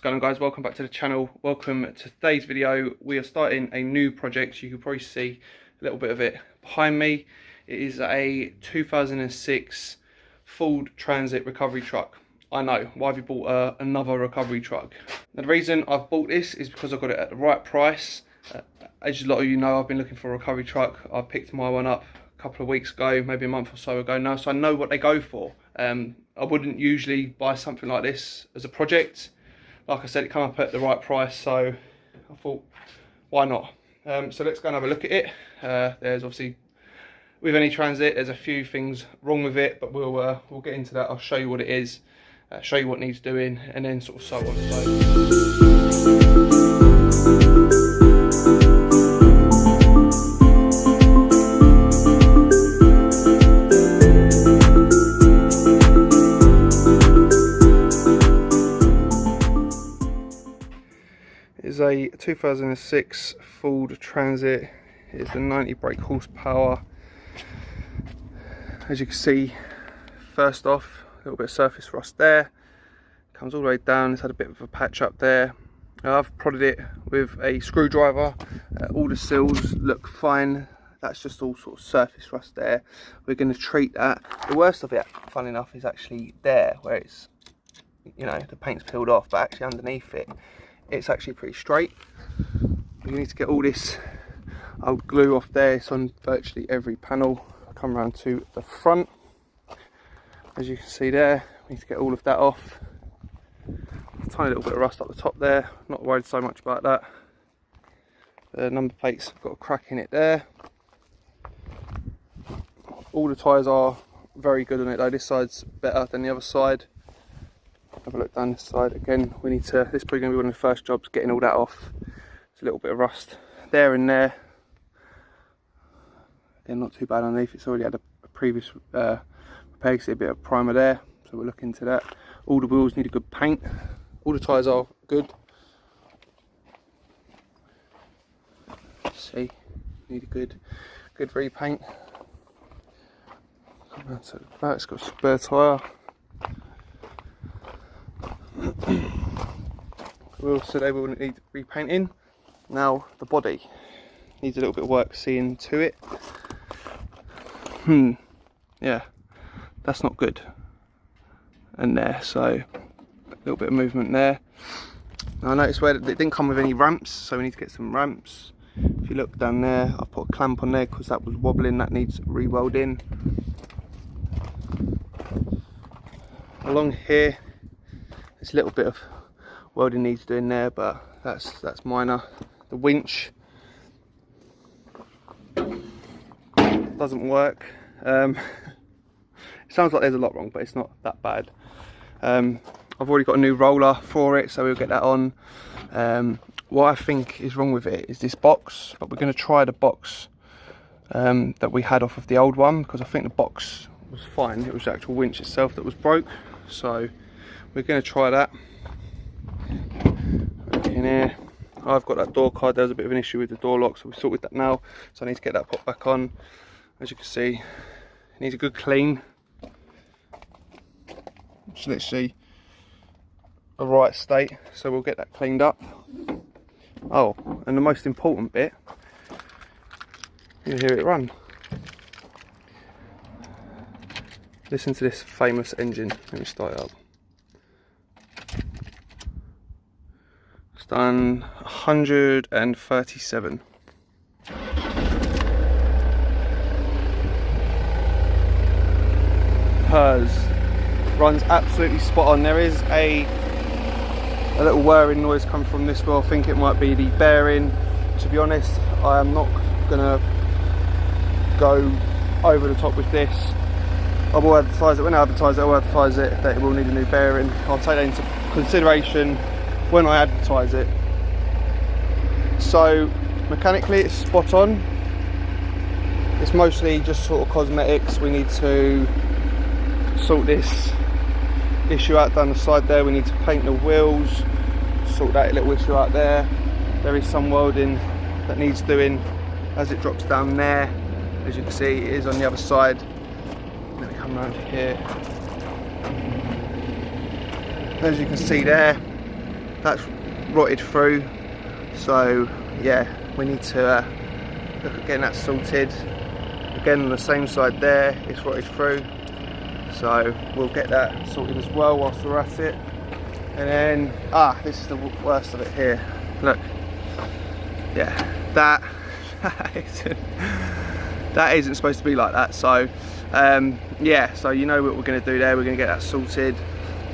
going on, guys? Welcome back to the channel. Welcome to today's video. We are starting a new project. You can probably see a little bit of it behind me. It is a 2006 Ford Transit recovery truck. I know, why have you bought another recovery truck? Now, the reason I've bought this is because I got it at the right price. As a lot of you know, I've been looking for a recovery truck. I picked my one up a couple of weeks ago, maybe a month or so ago now, so I know what they go for. I wouldn't usually buy something like this as a project. Like I said, it came up at the right price, so I thought, why not? So let's go and have a look at it. There's obviously, with any Transit, there's a few things wrong with it, but we'll get into that. I'll show you what it is, show you what needs doing, and then sort of so on. It's a 2006 Ford Transit. It's a 90 brake horsepower. As you can see, first off, a little bit of surface rust there. Comes all the way down. It's had a bit of a patch up there. I've prodded it with a screwdriver. All the seals look fine. That's just all sort of surface rust there. We're going to treat that. The worst of it, fun enough, is actually there, where it's, you know, the paint's peeled off, but actually underneath it, it's actually pretty straight. We need to get all this old glue off there. It's on virtually every panel. I'll come around to the front. As you can see there, we need to get all of that off. A tiny little bit of rust up the top there. Not worried so much about that. The number plates have got a crack in it there. All the tyres are very good on it though. This side's better than the other side. Have a look down this side again. We need to, this is probably going to be one of the first jobs, getting all that off. There's a little bit of rust there and there. Again, not too bad underneath. It's already had a previous repair, you see a bit of primer there, so we'll look into that. All the wheels need a good paint. All the tyres are good. See, need a good repaint. Come around to the back. It's got a spare tyre. Wheels today will need repainting. Now the body needs a little bit of work seeing to it. Yeah, that's not good. And there, so a little bit of movement there. Now I noticed where it didn't come with any ramps, so we need to get some ramps. If you look down there, I've put a clamp on there because that was wobbling. That needs re-welding. Along here, there's a little bit of welding needs doing there, but that's minor. The winch doesn't work. It sounds like there's a lot wrong, but it's not that bad. I've already got a new roller for it, so we'll get that on. What I think is wrong with it is this box, but we're going to try the box that we had off of the old one, because I think the box was fine. It was the actual winch itself that was broke, so we're going to try that. In here, I've got that door card. There's a bit of an issue with the door lock, so we've sorted that now. So I need to get that put back on. As you can see, it needs a good clean. It's literally a right state, so we'll get that cleaned up. Oh, and the most important bit, you hear it run. Listen to this famous engine. Let me start it up. It's done 137. Hers runs absolutely spot on. There is a little whirring noise coming from this wheel. I think it might be the bearing. To be honest, I am not gonna go over the top with this. I will advertise it. When I advertise it, I will advertise it that it will need a new bearing. I'll take that into consideration when I advertise it. So mechanically it's spot on. It's mostly just sort of cosmetics. We need to sort this issue out down the side there. We need to paint the wheels, sort that little issue out there. There is some welding that needs doing as it drops down there. As you can see, it is on the other side. Let me come around here. As you can see there, that's rotted through, so yeah, we need to look at getting that sorted. Again, on the same side there, it's rotted through, so we'll get that sorted as well whilst we're at it. And then, this is the worst of it here. Look, yeah, that isn't supposed to be like that. So yeah, so you know what we're going to do there. We're going to get that sorted.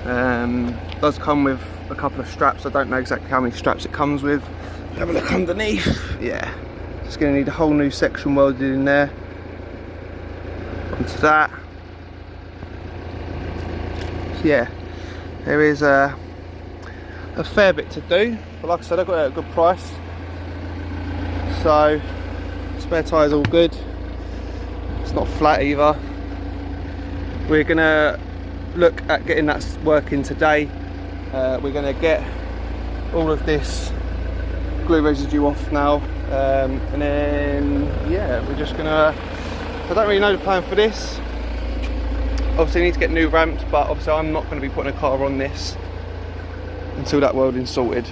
It does come with a couple of straps. I don't know exactly how many straps it comes with. Have a look underneath. Yeah, just going to need a whole new section welded in there onto that. So yeah, there is a fair bit to do, but like I said, I got it at a good price. So spare tyre's all good. It's not flat either. We're gonna look at getting that working today. We're gonna get all of this glue residue off now, and then yeah, we're just gonna, I don't really know the plan for this. Obviously I need to get new ramps, but obviously I'm not going to be putting a car on this until that welding's sorted,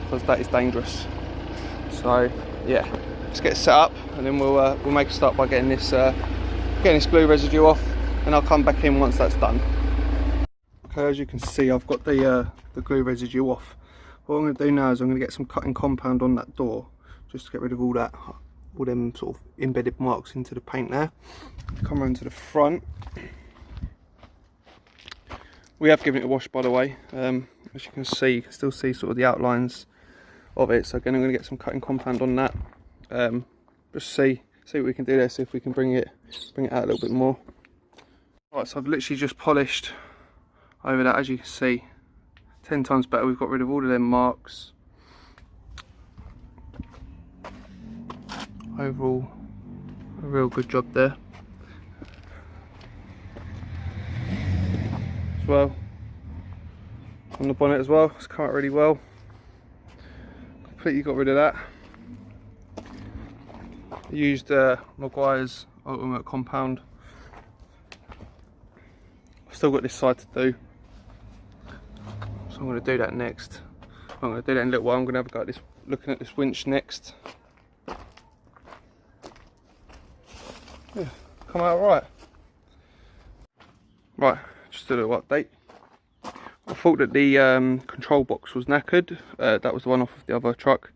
because that is dangerous. So yeah, let's get it set up, and then we'll make a start by getting this glue residue off, and I'll come back in once that's done. Okay, as you can see, I've got the glue residue off. What I'm going to do now is I'm going to get some cutting compound on that door, just to get rid of all them sort of embedded marks into the paint there. Come around to the front. We have given it a wash, by the way. As you can see, you can still see sort of the outlines of it. So again, I'm going to get some cutting compound on that. Just see what we can do there. See if we can bring it out a little bit more. Right, so I've literally just polished over that. As you can see, 10 times better. We've got rid of all of them marks. Overall, a real good job there. Well, on the bonnet as well, it's come out really well. Completely got rid of that. I used Maguire's Ultimate Compound. I've still got this side to do, so I'm going to do that next. I'm going to do that in a little while. I'm going to have a go at this, looking at this winch next. Yeah, come out right. Right. Just a little update. I thought that the control box was knackered. That was the one off of the other truck,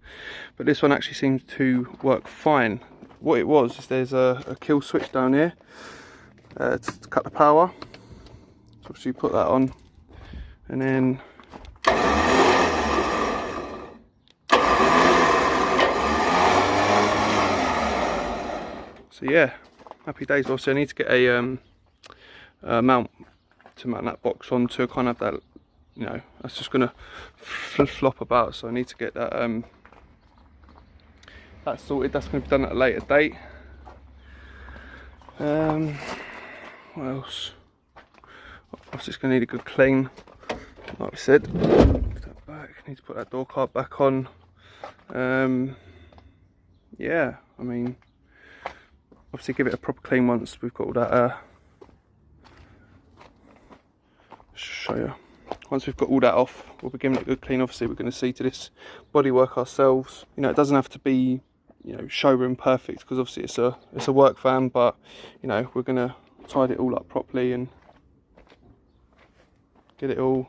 but this one actually seems to work fine. What it was is there's a kill switch down here to cut the power. So obviously you put that on, and then so yeah, happy days. Also, I need to get a mount to mount that box on to kind of that, you know, that's just gonna flop about, so I need to get that that sorted. That's going to be done at a later date. What else? Obviously it's going to need a good clean, like I said. Put that back. Need to put that door card back on. Yeah, I mean, obviously give it a proper clean once we've got all that show you. Once we've got all that off, we'll be giving it a good clean. Obviously we're going to see to this bodywork ourselves. You know, it doesn't have to be, you know, showroom perfect, because obviously it's a work van, but you know, we're going to tidy it all up properly and get it all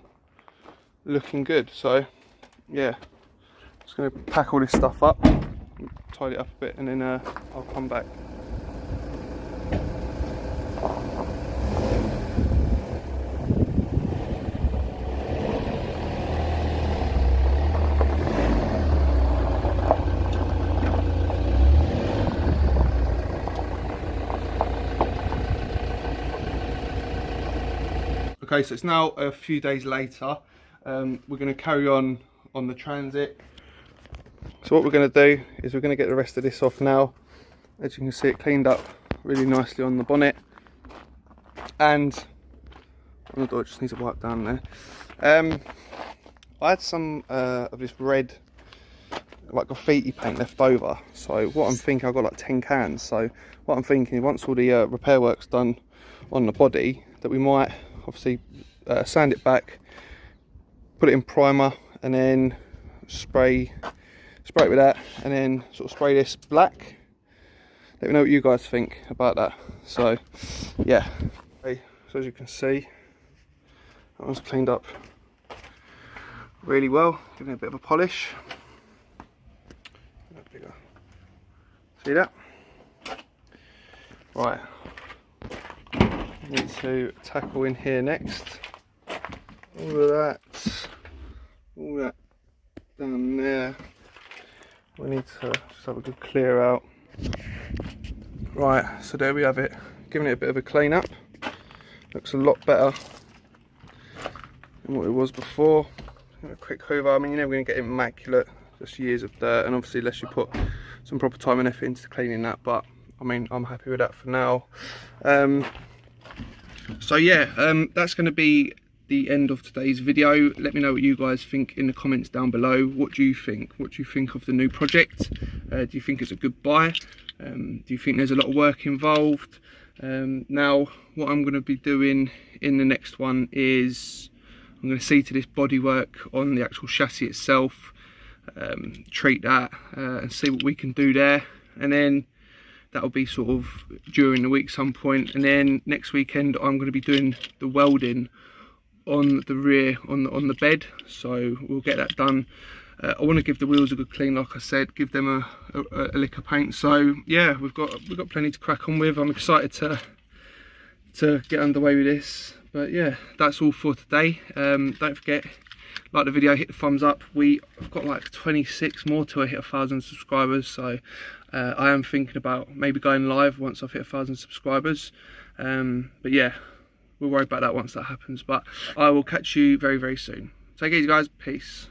looking good. So yeah, just going to pack all this stuff up, tidy it up a bit, and then I'll come back. Okay, so it's now a few days later. We're going to carry on the Transit. So what we're going to do is we're going to get the rest of this off now. As you can see, it cleaned up really nicely on the bonnet, and on the door it just needs a wipe down there. I had some of this red, like graffiti paint left over, so what I'm thinking, I've got like 10 cans, so what I'm thinking, once all the repair work's done on the body, that we might obviously sand it back, put it in primer, and then spray it with that, and then sort of spray this black. Let me know what you guys think about that. So yeah, okay, so as you can see, that one's cleaned up really well, giving it a bit of a polish. See that? Right, need to tackle in here next. All that down there, we need to just have a good clear out. Right, so there we have it, giving it a bit of a clean up. Looks a lot better than what it was before. A quick hoover. I mean, you're never going to get immaculate, just years of dirt, and obviously unless you put some proper time and effort into cleaning that, but I mean, I'm happy with that for now. So yeah, that's going to be the end of today's video. Let me know what you guys think in the comments down below. What do you think? What do you think of the new project? Do you think it's a good buy? Do you think there's a lot of work involved? Now, what I'm going to be doing in the next one is I'm going to see to this bodywork on the actual chassis itself, treat that and see what we can do there, and then that'll be sort of during the week some point, and then next weekend I'm going to be doing the welding on the rear on the bed, so we'll get that done. I want to give the wheels a good clean, like I said, give them a lick of paint. So yeah, we've got plenty to crack on with. I'm excited to get underway with this. But yeah, that's all for today. Don't forget, like the video, hit the thumbs up. I've got like 26 more till I hit 1,000 subscribers, so I am thinking about maybe going live once I've hit 1,000 subscribers. But yeah, we'll worry about that once that happens. But I will catch you very, very soon. Take it easy, guys. Peace.